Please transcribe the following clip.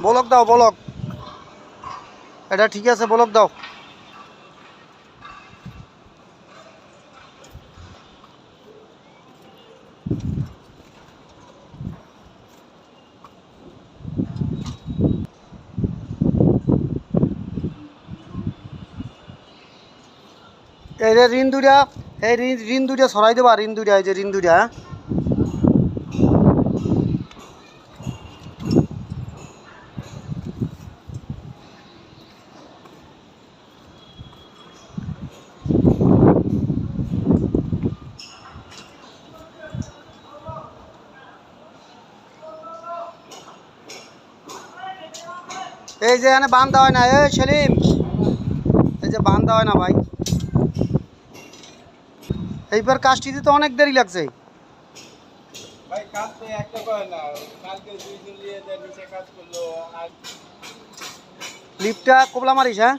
বলক দাও বলক। এটা ঠিক আছে, বলক দাও। এই যে ঋণ দুইটা, এই ঋণ দুইটা ছড়াই দেবা, ঋণ দুইটা, এই যে ঋণ দুইটা। এই যে এখানে বান্ধা হয় না, এই সেলিম, এই যে বান্ধা হয় না ভাই। এইবার কাজটি দিতে অনেক দেরি লাগছে ভাই। কাজ তো একটা করে না, কালকে দুইজন নিয়ে নিচে কাজ করলো আর লিফটটা কোবলা মারিস, হ্যাঁ।